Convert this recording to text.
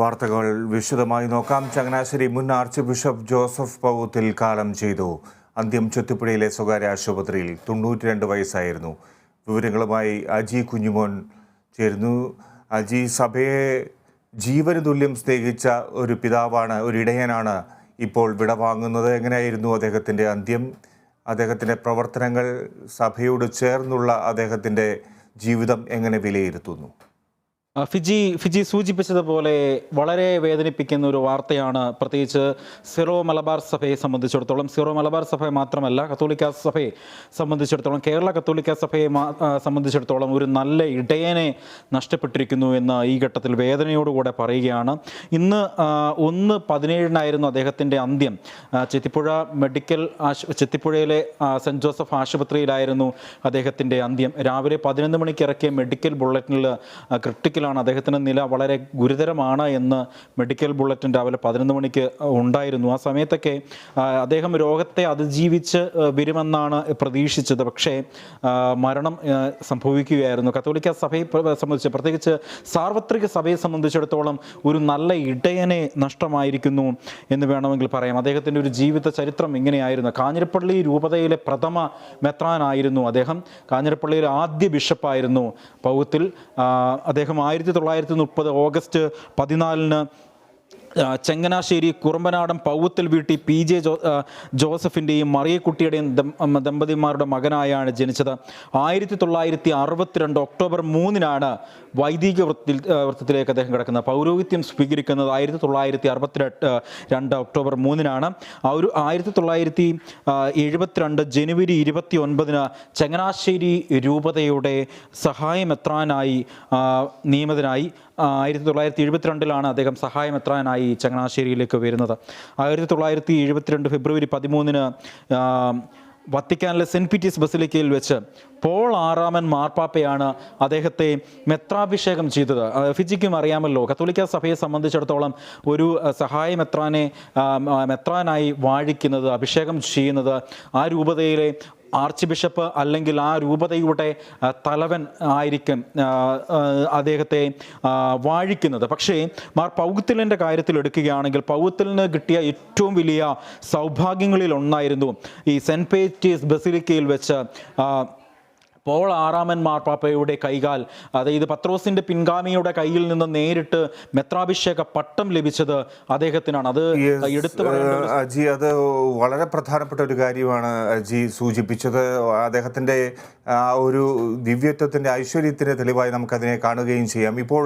വാർത്തകൾ വിശദമായി നോക്കാം. ചങ്ങനാശ്ശേരി മുൻ ആർച്ച് ബിഷപ്പ് ജോസഫ് പൗത്തിൽ കാലം ചെയ്തു. അന്ത്യം ചെത്തിപ്പുഴയിലെ സ്വകാര്യ ആശുപത്രിയിൽ. 92 വയസ്സായിരുന്നു. വിവരങ്ങളുമായി അജി കുഞ്ഞുമോൻ ചേരുന്നു. അജി, സഭയെ ജീവന് തുല്യം സ്നേഹിച്ച ഒരു പിതാവാണ്, ഒരു ഇടയനാണ് ഇപ്പോൾ വിടവാങ്ങുന്നത്. എങ്ങനെയായിരുന്നു അദ്ദേഹത്തിൻ്റെ അന്ത്യം? അദ്ദേഹത്തിൻ്റെ പ്രവർത്തനങ്ങൾ, സഭയോട് ചേർന്നുള്ള അദ്ദേഹത്തിൻ്റെ ജീവിതം എങ്ങനെ വിലയിരുത്തുന്നു? ഫിജി സൂചിപ്പിച്ചതുപോലെ വളരെ വേദനിപ്പിക്കുന്ന ഒരു വാർത്തയാണ്, പ്രത്യേകിച്ച് സിറോ മലബാർ സഭയെ സംബന്ധിച്ചിടത്തോളം. സിറോ മലബാർ സഭയെ മാത്രമല്ല, കത്തോലിക്ക സഭയെ സംബന്ധിച്ചിടത്തോളം, കേരള കത്തോലിക്ക സഭയെ സംബന്ധിച്ചിടത്തോളം ഒരു നല്ല ഇടയനെ നഷ്ടപ്പെട്ടിരിക്കുന്നു എന്ന് ഈ ഘട്ടത്തിൽ വേദനയോടുകൂടെ പറയുകയാണ്. ഇന്ന് 1/17 അദ്ദേഹത്തിൻ്റെ അന്ത്യം. ചെത്തിപ്പുഴയിലെ സെൻറ്റ് ജോസഫ് ആശുപത്രിയിലായിരുന്നു അദ്ദേഹത്തിൻ്റെ അന്ത്യം. രാവിലെ 11 മണിക്ക് ഇറക്കിയ മെഡിക്കൽ ബുള്ളറ്റിനിൽ ക്രിട്ടിക്കൽ അദ്ദേഹത്തിൻ്റെ നില വളരെ ഗുരുതരമാണ് എന്ന് മെഡിക്കൽ ബുള്ളറ്റിൻ രാവിലെ 11 മണിക്ക് ഉണ്ടായിരുന്നു. ആ സമയത്തൊക്കെ അദ്ദേഹം രോഗത്തെ അതിജീവിച്ച് വരുമെന്നാണ് പ്രതീക്ഷിച്ചത്. പക്ഷേ മരണം സംഭവിക്കുകയായിരുന്നു. കത്തോലിക്ക സഭയെ സംബന്ധിച്ച്, പ്രത്യേകിച്ച് സാർവത്രിക സഭയെ സംബന്ധിച്ചിടത്തോളം ഒരു നല്ല ഇടയനെ നഷ്ടമായിരിക്കുന്നു എന്ന് വേണമെങ്കിൽ പറയാം. അദ്ദേഹത്തിൻ്റെ ഒരു ജീവിത ചരിത്രം ഇങ്ങനെയായിരുന്നു. കാഞ്ഞിരപ്പള്ളി രൂപതയിലെ പ്രഥമ മെത്രാനായിരുന്നു അദ്ദേഹം. കാഞ്ഞിരപ്പള്ളിയിലെ ആദ്യ ബിഷപ്പായിരുന്നു പൗത്തിൽ. അദ്ദേഹം 1930 ഓഗസ്റ്റ് 14 ചങ്ങനാശ്ശേരി കുറുമ്പനാടൻ പൗത്തിൽ വീട്ടിൽ PJ ജോസഫിൻ്റെയും മറിയക്കുട്ടിയുടെയും ദമ്പതിമാരുടെ മകനായാണ് ജനിച്ചത്. 1962 ഒക്ടോബർ 3 വൈദിക വൃത്തത്തിലേക്ക് അദ്ദേഹം കിടക്കുന്നത്. പൗരോഹിത്യം സ്വീകരിക്കുന്നത് 1962 ഒക്ടോബർ 3. 1972 ജനുവരി 29 ചങ്ങനാശ്ശേരി രൂപതയുടെ സഹായമെത്രാനായി നിയമിതനായി. 1972 അദ്ദേഹം സഹായമെത്രാനായി ചങ്ങനാശ്ശേരിയിലേക്ക് വരുന്നത്. 1972 ഫെബ്രുവരി 13 വത്തിക്കാനിലെ സെൻറ്റ് പീറ്റേഴ്സ് ബസിലിക്കയിൽ വെച്ച് പോൾ 6 മാർപ്പാപ്പയാണ് അദ്ദേഹത്തെ മെത്രാഭിഷേകം ചെയ്തത്. ഫിജിക്കും അറിയാമല്ലോ, കത്തോലിക്ക സഭയെ സംബന്ധിച്ചിടത്തോളം ഒരു മെത്രാനായി വാഴിക്കുന്നത്, അഭിഷേകം ചെയ്യുന്നത് ആ രൂപതയിലെ ആർച്ച് ബിഷപ്പ് അല്ലെങ്കിൽ ആ രൂപതയുടെ തലവൻ ആയിരിക്കും അദ്ദേഹത്തെ വാഴിക്കുന്നത്. പക്ഷേ മാർ പൗത്തിലിൻ്റെ കാര്യത്തിൽ എടുക്കുകയാണെങ്കിൽ, പൗത്തിലിന് കിട്ടിയ ഏറ്റവും വലിയ സൗഭാഗ്യങ്ങളിൽ ഒന്നായിരുന്നു ഈ സെൻറ്റ് പീറ്റേഴ്സ് ബസിലിക്കയിൽ വെച്ച് പോൾ 6 മാർപ്പാപ്പയുടെ കൈകാൽ, അതായത് പത്രോസിൻ്റെ പിൻഗാമിയുടെ കയ്യിൽ നിന്ന് നേരിട്ട് മെത്രാഭിഷേക പട്ടം ലഭിച്ചത് അദ്ദേഹത്തിനാണ്. അത് എടുത്തു പറയേണ്ട അജി, അത് വളരെ പ്രധാനപ്പെട്ട ഒരു കാര്യമാണ് അജി സൂചിപ്പിച്ചത്. അദ്ദേഹത്തിൻ്റെ ഒരു ദിവ്യത്വത്തിൻ്റെ ഐശ്വര്യത്തിൻ്റെ തെളിവായി നമുക്കതിനെ കാണുകയും ചെയ്യാം. ഇപ്പോൾ